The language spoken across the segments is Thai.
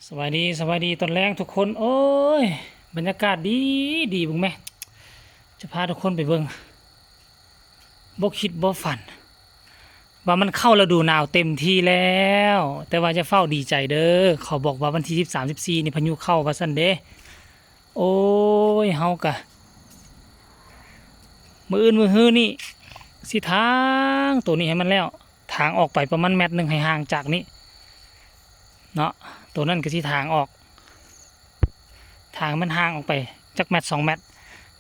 สวัสดีตอนแรกทุกคนโอ้ยบรรยากาศดีบุ้งแม่จะพาทุกคนไปเบิ่งบ่คิดบ่ฝันว่ามันเข้าฤดูหนาวเต็มที่แล้วแต่ว่าจะเฝ้าดีใจเด้อเขาบอกว่าวันที่13 14นี่พายุเข้าว่าซั่นเด้โอ้ยเฮากะมื้ออื่นมื้อฮื้อนี่สิทางตัวนี้ให้มันแล้วทางออกไปประมาณ1 เมตรให้ห่างจากนี้เนาะตัวนั้นก็สิทางออกทางมันห่างออกไปจัก1 เมตร 2 เมตร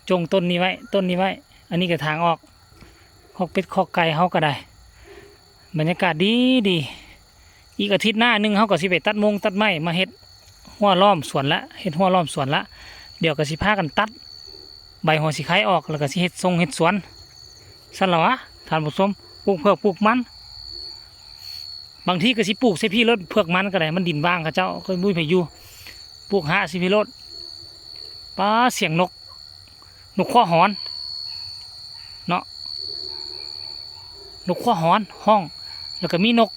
จงต้นนี้ไว้อันนี้ก็ทางออกคอกเป็ดคอกไก่เฮาก็ได้บรรยากาศดีอีกอาทิตย์หน้านึงเฮาก็สิไปตัดตัดไม้มาเฮ็ดหัวล้อมสวนละเฮ็ดหัวล้อมสวนละเดี๋ยวก็สิพากันตัดใบหัวสิไข่ออกแล้วก็สิเฮ็ดทรงเฮ็ดสวนซั่นล่ะวะท่านผู้ชมปลูกเผือกปลูกมันบางทีก็สิปลูกใส่พี่รถเผือกมันก็ได้มันดินว่างเขาเจ้าค่อยบุ้ยไปอยู่ปลูกหาสิพี่รถป้าเสียงนกข้อหอนเนาะนกข้อหอนห้องแล้วก็มีนก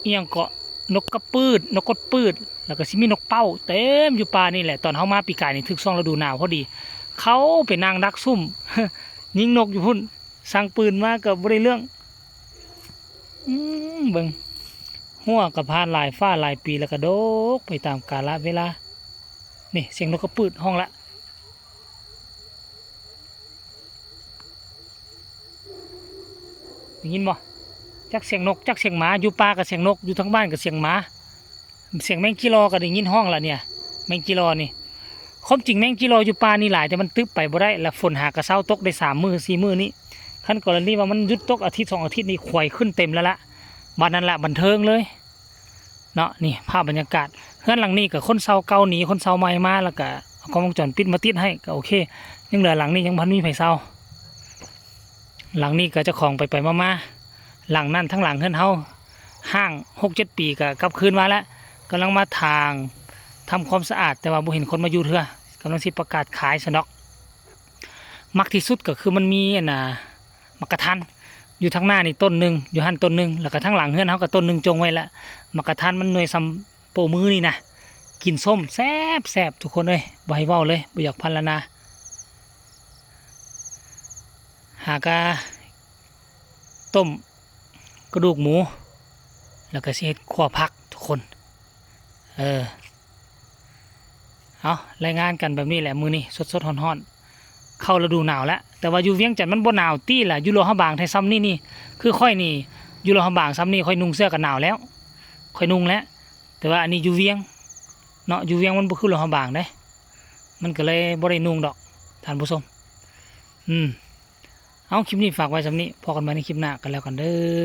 เอียงเกาะนกกระปืดนกกดปืดแล้วก็สิมีนกเป้าเต็มอยู่ป่านี่แหละตอนเฮามาปีกายนี่ถึกช่วงฤดูหนาวพอดีเขาไปนางดักซุ่ม ยิงนกอยู่พุ่นสั่งปืนมาก็บ่ได้เรื่องเบิ่งหัวกระพานหลายฟ้าหลายปีแล้วก็โดกไปตามกาลเวลานี่เสียงนกกระปืดห้องละได้ยินบ่จักเสียงนกจักเสียงหมาอยู่ป่ากับเสียงนกอยู่ทั้งบ้านกับเสียงหมาเสียงแมงจีรอก็ได้ยินห้องละเนี่ยแมงจีรอนี่ความจริงแมงจีรออยู่ป่านี่หลายแต่มันตึบไปบ่ได้แล้วฝนหากระเซ้าตกได้3 มื้อ 4 มื้อนี้ขั้นกรณีว่ามันหยุดตกอาทิตย์2 อาทิตย์นี่ข่อยขึ้นเต็มแล้วละบ้านนั้นละบันเทิงเลยเนาะนี่ภาพบรรยากาศเฮือนหลังนี้กับคนเซาเก่าหนีคนเซาใหม่มาแล้วก็เอากล้องวงจรปิดมาติดให้ก็โอเคยังเหลือหลังนี้ยังพันมีไผเซาหลังนี้ก็เจ้าของไปมาหลังนั้นทั้งหลังเฮือนเฮาห้าง 6-7 ปีก็กลับคืนมาแล้วกำลังมาทางทำความสะอาดแต่ว่าบ่เห็นคนมาอยู่เถื่อกำลังสิประกาศขายซะเนาะมักที่สุดก็คือมันมีมักกะทันอยู่ทางหน้านี่ต้นหนึ่งอยู่หันต้นหนึ่งแล้วก็ทั้งหลังเฮือนเฮาก็ต้นหนึ่งจงไว้ละมักกะทันมันหน่วยซ้ำโปมือนี่นะกินส้มแซ่บทุกคนเลยบ่ให้เว้าเลยบ่อยากพันละนาหากะต้มกระดูกหมูแล้วก็สิเฮ็ดขั่วผักทุกคนเอารายงานกันแบบนี้แหละมื้อนี้สดๆร้อนๆเข้าฤดูหนาวแล้วแต่ว่าอยู่เวียงจันทน์มันบ่หนาวตี้ล่ะอยู่โลหะบางไทยซ้ำนี่คือค่อยนี่อยู่โลหะบางซ้ำนี่ค่อยนุ่งเสื้อกันหนาวแล้วค่อยนุ่งแล้วแต่ว่าอันนี้อยู่เวียงเนาะอยู่เวียงมันบ่คือโลหะบางเด้มันก็เลยบ่ได้นุ่งดอกท่านผู้ชมเอาคลิปนี้ฝากไว้ซ้ำนี้พอกันใหม่ในคลิปหน้ากันแล้วกันเด้อ